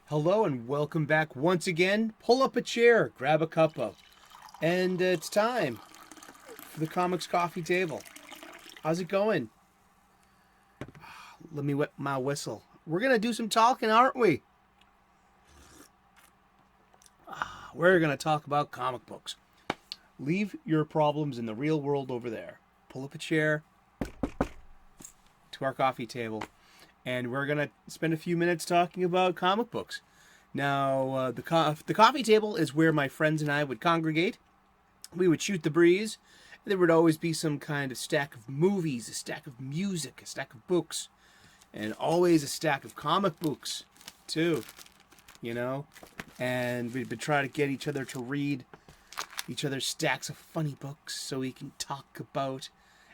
Hello and welcome back once again. Pull up a chair, grab a cuppa, and it's time for the comics coffee table. How's it going? Let me wet my whistle. We're gonna do some talking, aren't we? We're gonna talk about comic books. Leave your problems in the real world over there. Pull up a chair to our coffee table, and we're gonna spend a few minutes talking about comic books. Now, the coffee table is where my friends and I would congregate. We would shoot the breeze. There would always be some kind of stack of movies, a stack of music, a stack of books, and always a stack of comic books, too. You know? And we'd try to get each other to read each other's stacks of funny books so we can talk about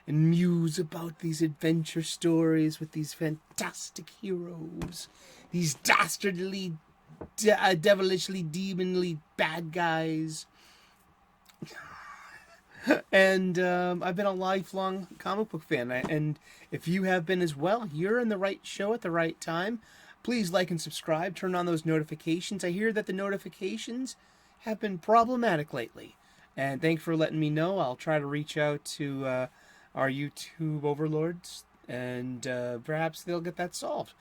and muse about these adventure stories with these fantastic heroes, these dastardly, devilishly, demonly bad guys. And I've been a lifelong comic book fan, and if you have been as well, you're in the right show at the right time. Please like and subscribe, turn on those notifications. I hear that the notifications have been problematic lately, and thanks for letting me know. I'll try to reach out to our YouTube overlords, and perhaps they'll get that solved.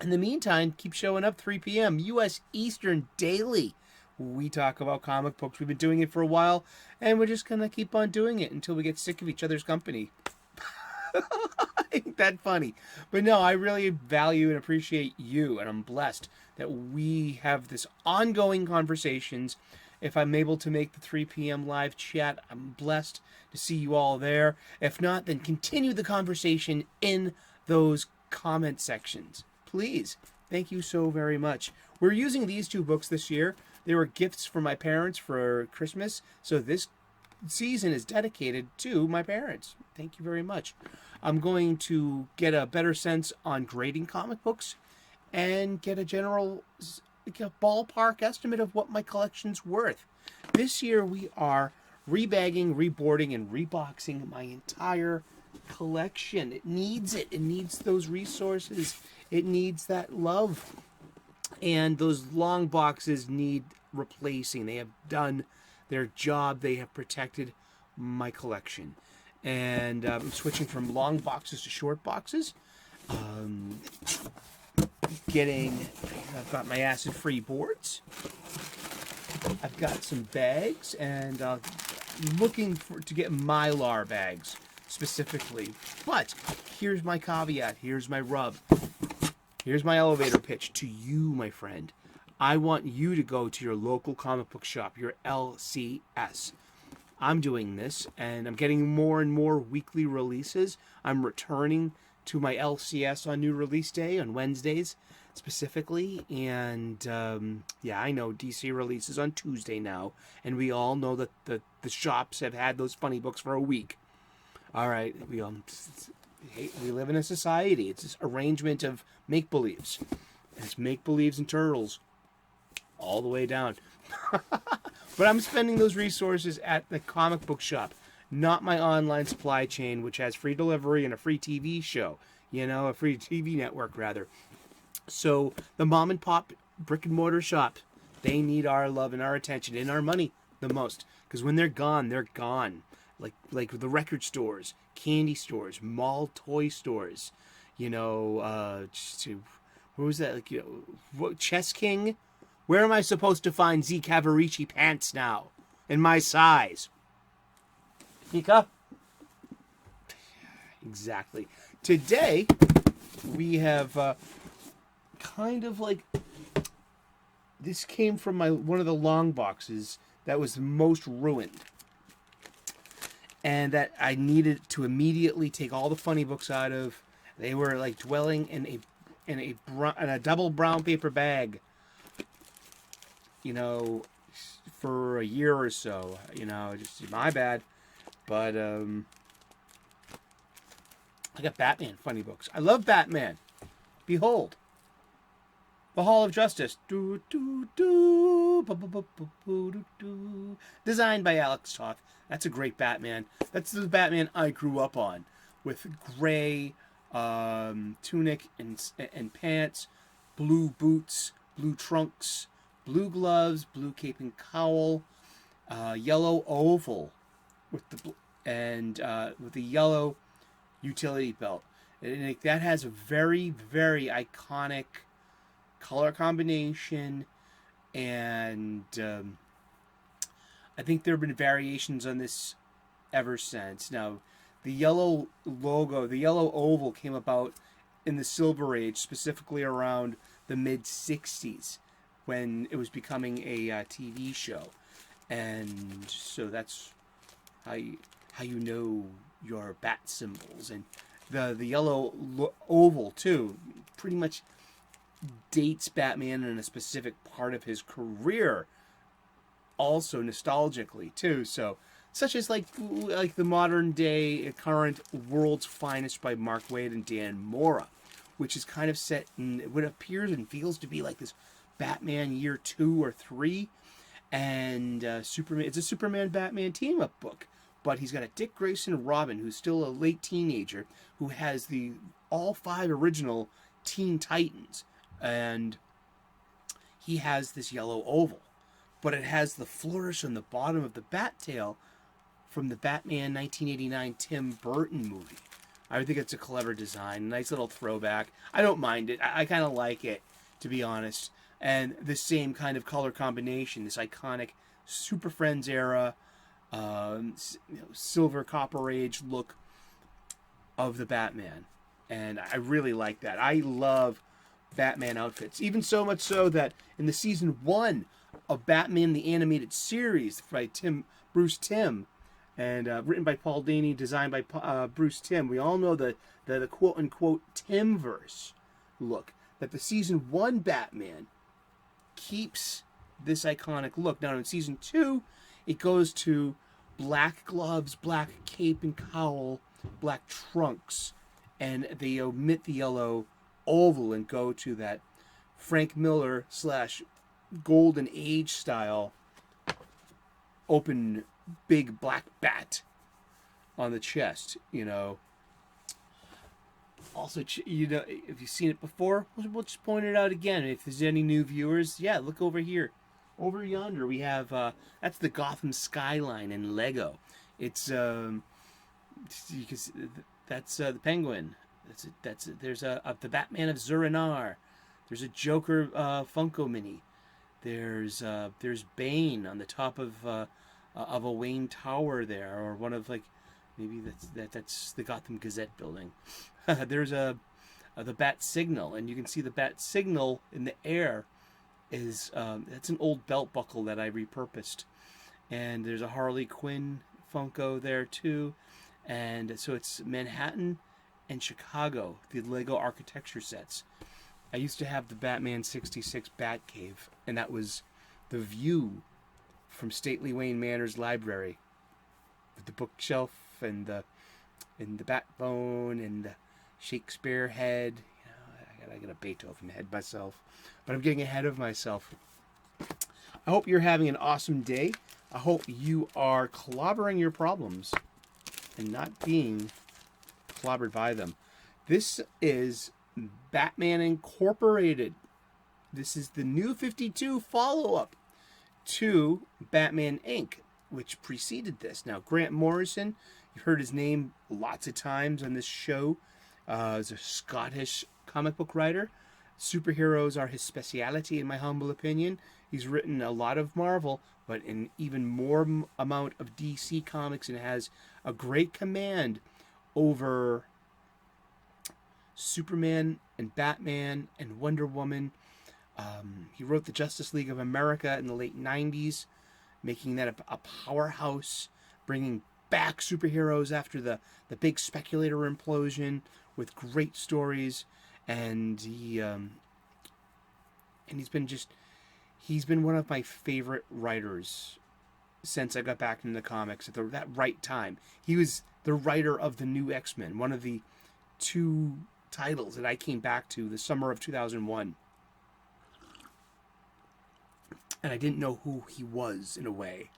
In the meantime, keep showing up 3 p.m. U.S. Eastern daily. We talk about comic books. We've been doing it for a while, and we're just going to keep on doing it until we get sick of each other's company. Ain't that funny? But no, I really value and appreciate you, and I'm blessed that we have this ongoing conversations. If I'm able to make the 3 p.m. live chat, I'm blessed to see you all there. If not, then continue the conversation in those comment sections. Please. Thank you so very much. We're using these two books this year. They were gifts from my parents for Christmas, so this season is dedicated to my parents. Thank you very much. I'm going to get a better sense on grading comic books and get a general ballpark estimate of what my collection's worth. This year we are rebagging, reboarding, and reboxing my entire collection. It needs it. It needs those resources. It needs that love. And those long boxes need replacing. They have done their job. They have protected my collection. And I'm switching from long boxes to short boxes. I've got my acid-free boards. I've got some bags, and looking to get Mylar bags specifically. But here's my caveat. Here's my rub. Here's my elevator pitch to you, my friend. I want you to go to your local comic book shop, your LCS. I'm doing this, and I'm getting more and more weekly releases. I'm returning to my LCS on new release day, on Wednesdays specifically. And, yeah, I know DC releases on Tuesday now, and we all know that the shops have had those funny books for a week. All right, we live in a society. It's this arrangement of make-believes. It's make-believes and turtles all the way down. But I'm spending those resources at the comic book shop, not my online supply chain, which has free delivery and a free TV show. You know, a free TV network, rather. So the mom and pop brick and mortar shop, they need our love and our attention and our money the most. Because when they're gone, they're gone. Like the record stores, candy stores, mall toy stores, you know, where was that? Like, you know, Chess King? Where am I supposed to find Z Cavarici pants now? In my size? Mika? Exactly. Today, we have kind of like... This came from one of the long boxes that was most ruined. And that I needed to immediately take all the funny books out of. They were like dwelling in a double brown paper bag, you know, for a year or so. You know, just my bad. But I got Batman funny books. I love Batman. Behold, the Hall of Justice. Designed by Alex Toth. That's a great Batman. That's the Batman I grew up on, with gray tunic and pants, blue boots, blue trunks, blue gloves, blue cape and cowl, yellow oval with the with the yellow utility belt. And that has a very, very iconic color combination, and I think there have been variations on this ever since. Now, the yellow logo, the yellow oval came about in the Silver Age, specifically around the mid-'60s, when it was becoming a TV show. And so that's how you know your bat symbols. And the yellow oval, too, pretty much dates Batman in a specific part of his career, also nostalgically, too. So, such as like the modern day current World's Finest by Mark Waid and Dan Mora, which is kind of set in what appears and feels to be like this Batman year 2 or 3, and Superman. It's a Superman Batman team up book, but he's got a Dick Grayson Robin who's still a late teenager who has all 5 original Teen Titans, and he has this yellow oval, but it has the flourish on the bottom of the bat tail from the Batman 1989 Tim Burton movie. I think it's a clever design, nice little throwback. I don't mind it. I kind of like it, to be honest. And the same kind of color combination, this iconic Super Friends era, silver copper age look of the Batman. And I really like that. I love Batman outfits. Even so much so that in the season 1 of Batman the Animated Series by Bruce Timm, and written by Paul Dini, designed by Bruce Timm, we all know the quote-unquote Timmverse look. That the season 1 Batman keeps this iconic look. Now in season 2, it goes to black gloves, black cape and cowl, black trunks, and they omit the yellow oval and go to that Frank Miller / Golden Age style open big black bat on the chest, Also, if you've seen it before, we'll just point it out again. If there's any new viewers, yeah, look over here. Over yonder, we have, that's the Gotham skyline in Lego. It's, that's the Penguin. There's the Batman of Zur-En-Arrh. There's a Joker Funko Mini. There's Bane on the top of a Wayne Tower there, or one of maybe that's the Gotham Gazette building. There's the Bat Signal, and you can see the Bat Signal in the air is that's an old belt buckle that I repurposed, and there's a Harley Quinn Funko there too, and so it's Manhattan and Chicago, the Lego architecture sets. I used to have the Batman 66 Batcave, and that was the view from stately Wayne Manor's library, with the bookshelf and the Batbone and the Shakespeare head. I got a Beethoven head myself, but I'm getting ahead of myself. I hope you're having an awesome day. I hope you are clobbering your problems and not being clobbered by them. This is Batman Incorporated. This is the New 52 follow-up to Batman Inc., which preceded this. Now, Grant Morrison, you've heard his name lots of times on this show. He's a Scottish comic book writer. Superheroes are his speciality, in my humble opinion. He's written a lot of Marvel, but an even more amount of DC comics, and has a great command over Superman and Batman and Wonder Woman. He wrote the Justice League of America in the late 90s, making that a powerhouse, bringing back superheroes after the big speculator implosion with great stories. And he's been one of my favorite writers since I got back into the comics at that right time. He was the writer of the New X-Men, one of the 2 titles that I came back to the summer of 2001. And I didn't know who he was, in a way.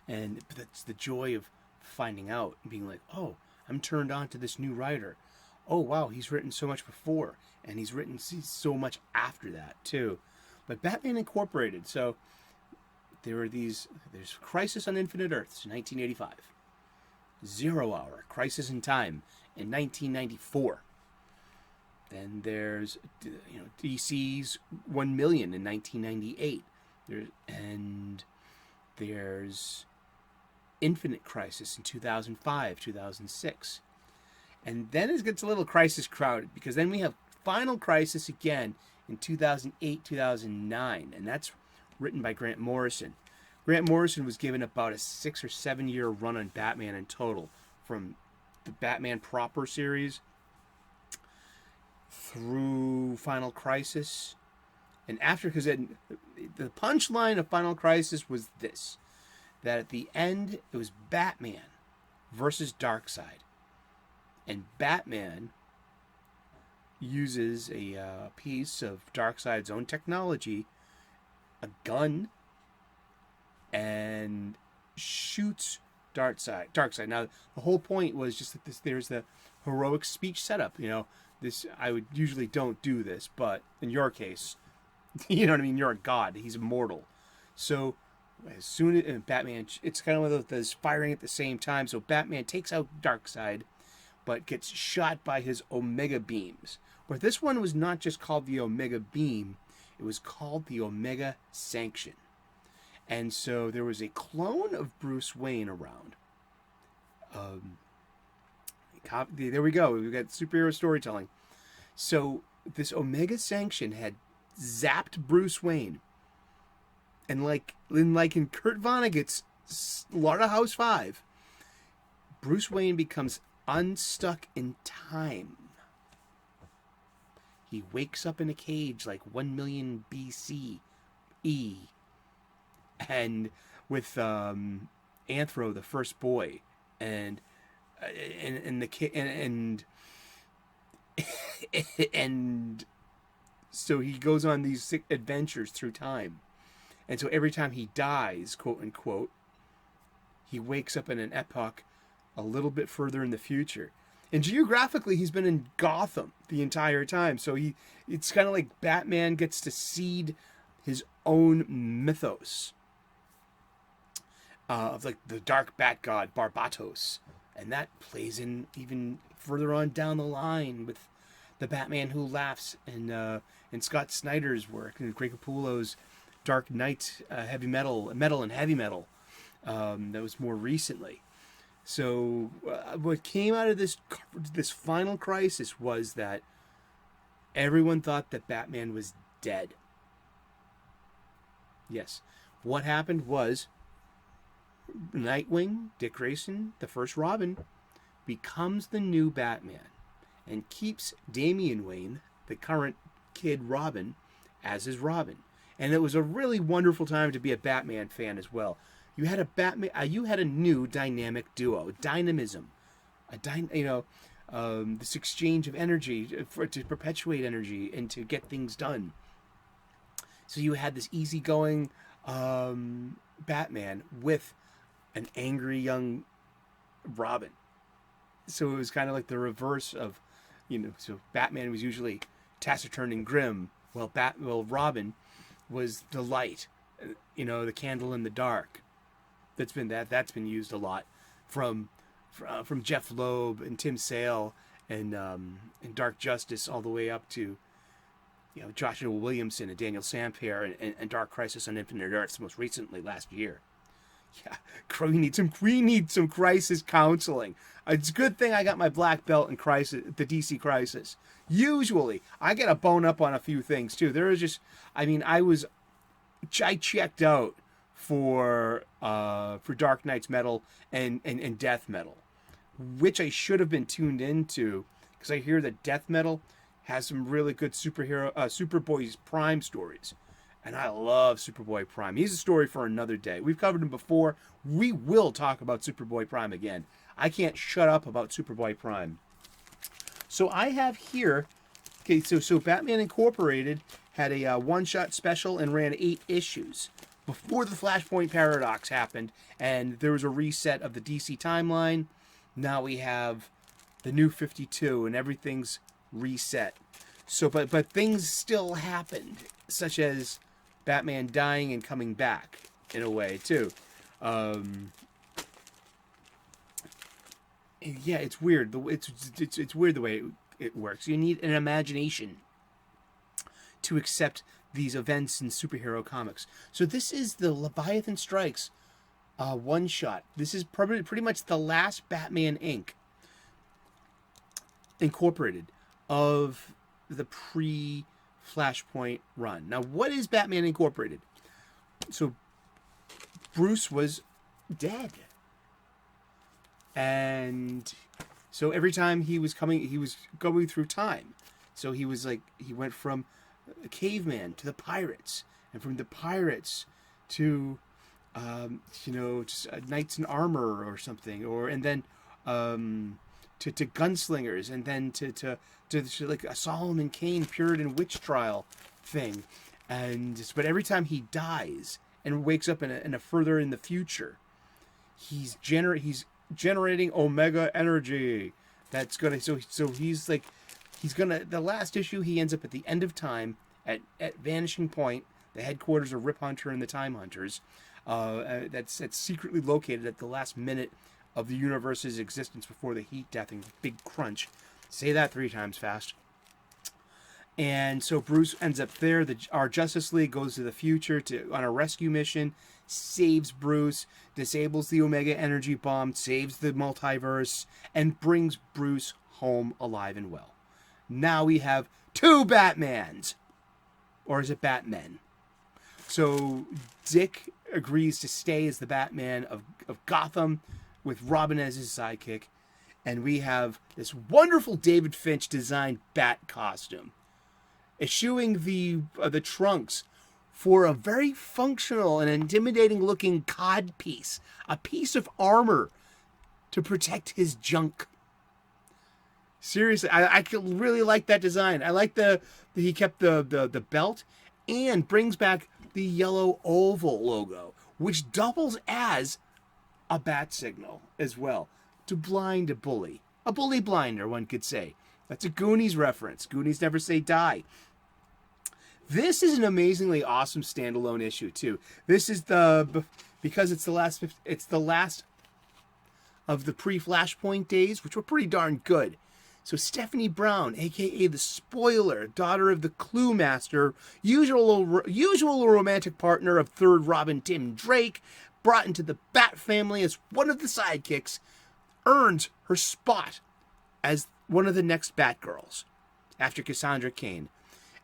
But that's the joy of finding out and being like, oh, I'm turned on to this new writer. oh wow, he's written so much before, and he's written so much after that too. But Batman Incorporated, so there's Crisis on Infinite Earths in 1985, Zero Hour, Crisis in Time in 1994. Then there's DC's 1 Million in 1998. There's Infinite Crisis in 2005, 2006. And then it gets a little crisis crowded, because then we have Final Crisis again in 2008, 2009, and that's written by Grant Morrison. Grant Morrison was given about a 6 or 7 year run on Batman in total, from the Batman proper series through Final Crisis. And after, because the punchline of Final Crisis was this, that at the end it was Batman versus Darkseid. And Batman uses a piece of Darkseid's own technology, a gun, and shoots Darkseid. Now, the whole point was just that there's the heroic speech setup. I would usually don't do this, but in your case, you know what I mean? You're a god. He's immortal. So as soon as Batman, it's kind of one of those firing at the same time. So Batman takes out Darkseid, but gets shot by his Omega beams. But this one was not just called the Omega beam, it was called the Omega Sanction. And so there was a clone of Bruce Wayne around. There we go. We've got superhero storytelling. So this Omega Sanction had zapped Bruce Wayne. And like in Kurt Vonnegut's Slaughterhouse 5, Bruce Wayne becomes unstuck in time. He wakes up in a cage like 1 million BCE, and with Anthro, the first boy, and the kid, and so he goes on these adventures through time, and so every time he dies, quote unquote, he wakes up in an epoch a little bit further in the future. And geographically, he's been in Gotham the entire time. So it's kind of like Batman gets to seed his own mythos of like the dark bat god Barbatos. And that plays in even further on down the line with the Batman Who Laughs and Scott Snyder's work, and Greg Capullo's Dark Knight metal and heavy metal that was more recently. So what came out of this Final Crisis was that everyone thought that Batman was dead. Yes. What happened was Nightwing, Dick Grayson, the first Robin, becomes the new Batman and keeps Damian Wayne, the current kid Robin, as his Robin. And it was a really wonderful time to be a Batman fan as well. You had a new dynamic duo, dynamism, this exchange of energy to perpetuate energy and to get things done. So you had this easygoing Batman with an angry young Robin. So it was kind of like the reverse of, so Batman was usually taciturn and grim, while Robin was the light, the candle in the dark. That's been used a lot from Jeff Loeb and Tim Sale and Dark Justice all the way up to Joshua Williamson and Daniel Sampere and Dark Crisis on Infinite Earths most recently last year. Yeah, we need some crisis counseling. It's a good thing I got my black belt in crisis, the DC Crisis. Usually, I get a bone up on a few things too. There is just, I checked out for Dark Knight's metal and death metal, which I should have been tuned into, because I hear that death metal has some really good Superboy Prime stories, and I love Superboy Prime. He's a story for another day. We've covered him before. We will talk about Superboy Prime again. I can't shut up about Superboy Prime. So I have here, okay, so Batman Incorporated had a one-shot special and ran 8 issues before the Flashpoint Paradox happened, and there was a reset of the DC timeline. Now we have the new 52, and everything's reset. So, but things still happened, such as Batman dying and coming back in a way too. Yeah, it's weird. It's weird the way it works. You need an imagination to accept these events in superhero comics. So this is the Leviathan Strikes one shot. This is pretty much the last Batman Inc. Incorporated of the pre-Flashpoint run. Now, what is Batman Incorporated? So Bruce was dead. And so every time he was going through time. So he went from a caveman to the pirates, and from the pirates to, just knights in armor or something, and then to gunslingers, and then to like a Solomon Kane Puritan witch trial thing, but every time he dies and wakes up in a further in the future, he's generating Omega energy. That's gonna so he's gonna, the last issue, he ends up at the end of time at Vanishing Point, the headquarters of Rip Hunter and the Time Hunters. That's secretly located at the last minute of the universe's existence before the heat death and big crunch. Say that 3 times fast. And so Bruce ends up there. Our Justice League goes to the future on a rescue mission, saves Bruce, disables the Omega energy bomb, saves the multiverse, and brings Bruce home alive and well. Now we have 2 Batmans. Or is it Batmen? So Dick agrees to stay as the Batman of Gotham, with Robin as his sidekick. And we have this wonderful David Finch designed Bat costume, eschewing the trunks for a very functional and intimidating looking cod piece, a piece of armor to protect his junk. Seriously, I really like that design. I like he kept the belt and brings back the yellow oval logo, which doubles as a bat signal as well, to blind a bully. A bully blinder, one could say. That's a Goonies reference. Goonies never say die. This is an amazingly awesome standalone issue too. This is because it's the last of the pre-Flashpoint days, which were pretty darn good. So Stephanie Brown, aka the Spoiler, daughter of the Clue Master, usual romantic partner of third Robin Tim Drake, brought into the Bat family as one of the sidekicks, earns her spot as one of the next Batgirls after Cassandra Cain.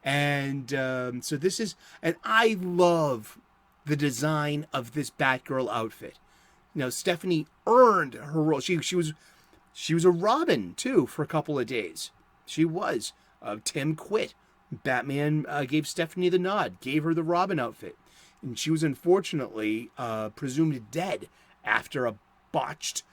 And so this is, and I love the design of this Batgirl outfit. Stephanie earned her role. She was a Robin too for a couple of days. She was. Tim quit. Batman gave Stephanie the nod, gave her the Robin outfit, and she was unfortunately presumed dead after a botched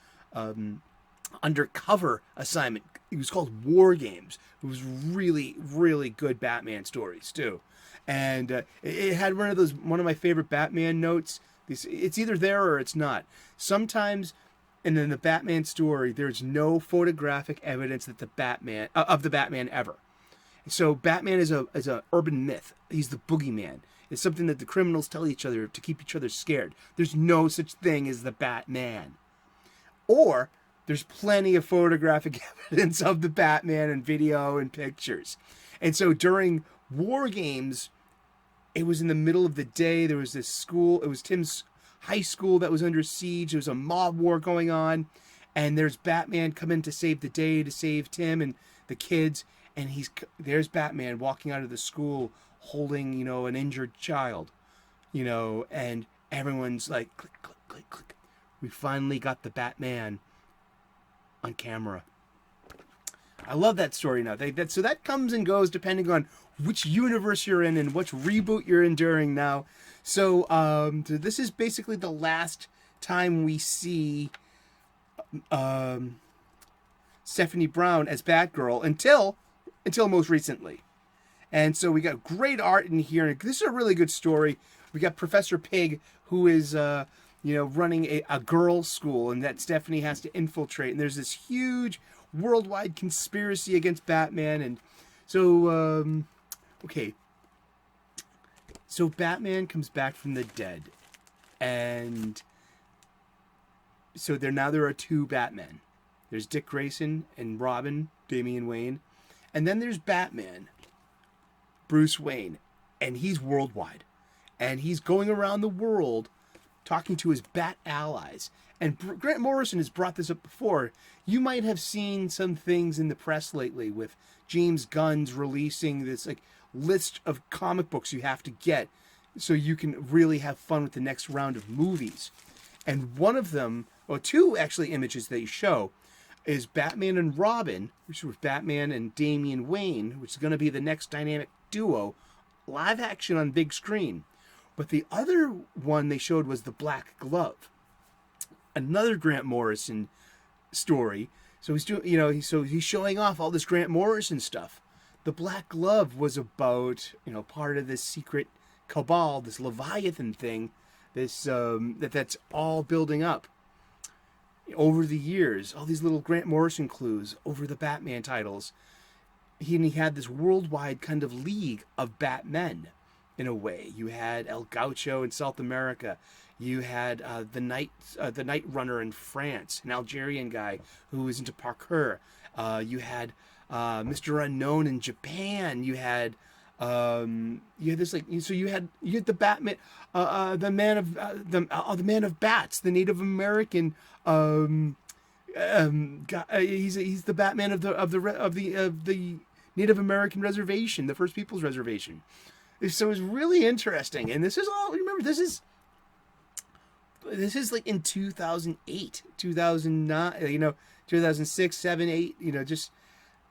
undercover assignment. It was called War Games. It was really, really good Batman stories too, and it had one of my favorite Batman notes. It's either there or it's not. Sometimes, and in the Batman story, there's no photographic evidence that the Batman ever. So Batman is a urban myth. He's the boogeyman. It's something that the criminals tell each other to keep each other scared. There's no such thing as the Batman. Or there's plenty of photographic evidence of the Batman and video and pictures. And so during War Games, it was in the middle of the day. There was this school. It was Tim's high school that was under siege. There was a mob war going on. And there's Batman coming to save the day, to save Tim and the kids. And there's Batman walking out of the school holding, an injured child, and everyone's like, click, click, click, click. We finally got the Batman on camera. I love that story now. So that comes and goes depending on which universe you're in and which reboot you're enduring now. So this is basically the last time we see Stephanie Brown as Batgirl until most recently. And so we got great art in here. This is a really good story. We got Professor Pig, who is running a girls' school, and that Stephanie has to infiltrate. And there's this huge worldwide conspiracy against Batman. And so, okay. So Batman comes back from the dead. And so there are two Batmen. There's Dick Grayson and Robin, Damian Wayne. And then there's Batman, Bruce Wayne. And he's worldwide. And he's going around the world talking to his Bat allies. And Grant Morrison has brought this up before. You might have seen some things in the press lately with James Gunn's releasing this like list of comic books you have to get so you can really have fun with the next round of movies. And one of them, or two actually images they show, is Batman and Robin, which was Batman and Damian Wayne, which is going to be the next dynamic duo, live action on big screen. But the other one they showed was the Black Glove, another Grant Morrison story. So he's doing, so he's showing off all this Grant Morrison stuff. The Black Glove was about, part of this secret cabal, this Leviathan thing, this that's all building up over the years. All these little Grant Morrison clues over the Batman titles. He had this worldwide kind of league of Batmen. In a way, you had El Gaucho in South America. You had the Night Runner in France, an Algerian guy who was into parkour. You had Mr. Unknown in Japan. You had this you had the Batman, the Man of Bats, the Native American. He's the Batman of the Native American reservation, the First Peoples Reservation. So it's really interesting, and this is all. Remember, this is like in 2008, 2009, 2006, 7, 8. Just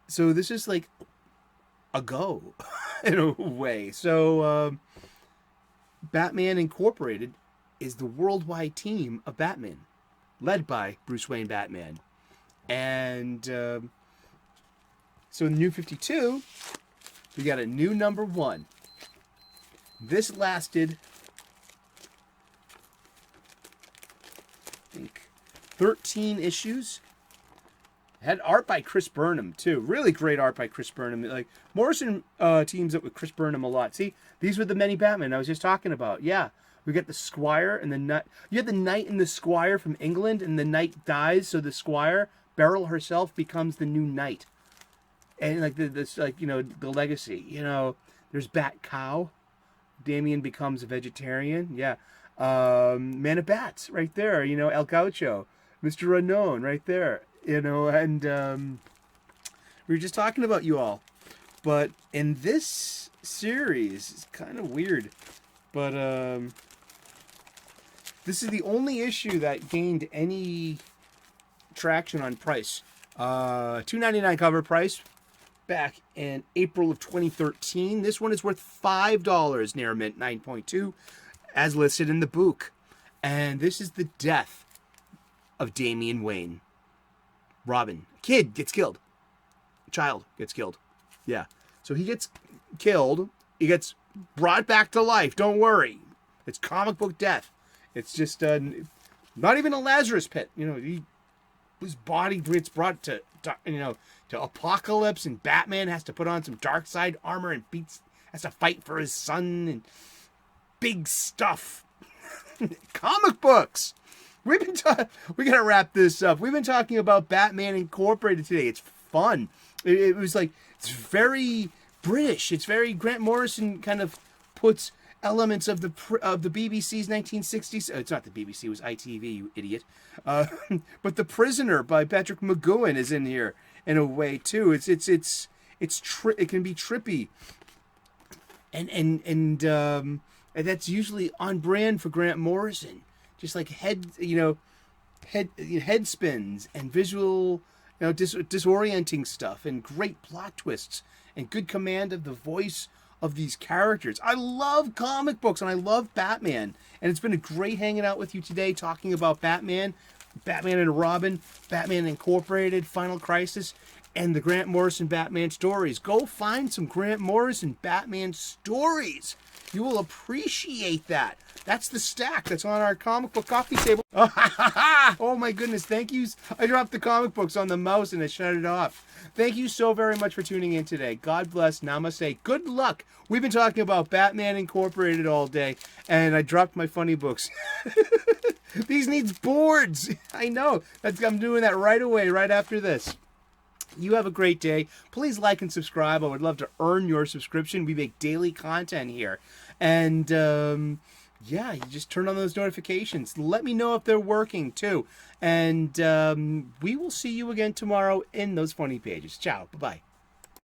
so this is like ago in a way. So Batman Incorporated is the worldwide team of Batman, led by Bruce Wayne Batman, and so in the New 52, we got a new number 1. This lasted, I think, 13 issues. It had art by Chris Burnham, too. Really great art by Chris Burnham. Like, Morrison teams up with Chris Burnham a lot. See, these were the many Batmen I was just talking about. Yeah, we got the Squire and the Knight. You had the Knight and the Squire from England, and the Knight dies, so the Squire, Beryl herself, becomes the new Knight. And, like, the legacy. There's Bat Cow. Damian becomes a vegetarian. Yeah. Man of Bats right there. El Gaucho. Mr. Unknown right there. And we were just talking about you all. But in this series, it's kind of weird. But this is the only issue that gained any traction on price. $2.99 cover price. Back in April of 2013. This one is worth $5, near mint 9.2, as listed in the book. And this is the death of Damian Wayne. Robin, kid gets killed. Child gets killed. Yeah. So he gets killed. He gets brought back to life. Don't worry. It's comic book death. It's just not even a Lazarus pit. His body gets brought to Apocalypse, and Batman has to put on some dark side armor and has to fight for his son and big stuff. Comic books. We gotta wrap this up. We've been talking about Batman Incorporated today. It's fun. It was like, it's very British. It's very Grant Morrison kind of puts elements of the BBC's 1960s. It's not the BBC, it was ITV, you idiot. But The Prisoner by Patrick McGowan is in here in a way too. It can be trippy, and that's usually on brand for Grant Morrison. Just like head spins and visual, disorienting stuff, and great plot twists and good command of the voice of these characters. I love comic books and I love Batman, and it's been a great hanging out with you today talking about Batman and Robin, Batman Incorporated, Final Crisis, and the Grant Morrison Batman stories. Go find some Grant Morrison Batman stories. You will appreciate that. That's the stack that's on our comic book coffee table. Oh my goodness, thank you. I dropped the comic books on the mouse and I shut it off. Thank you so very much for tuning in today. God bless. Namaste. Good luck. We've been talking about Batman Incorporated all day, and I dropped my funny books. These needs boards. I know. I'm doing that right away, right after this. You have a great day. Please like and subscribe. I would love to earn your subscription. We make daily content here. And, yeah, you just turn on those notifications. Let me know if they're working, too. And we will see you again tomorrow in those funny pages. Ciao. Bye-bye.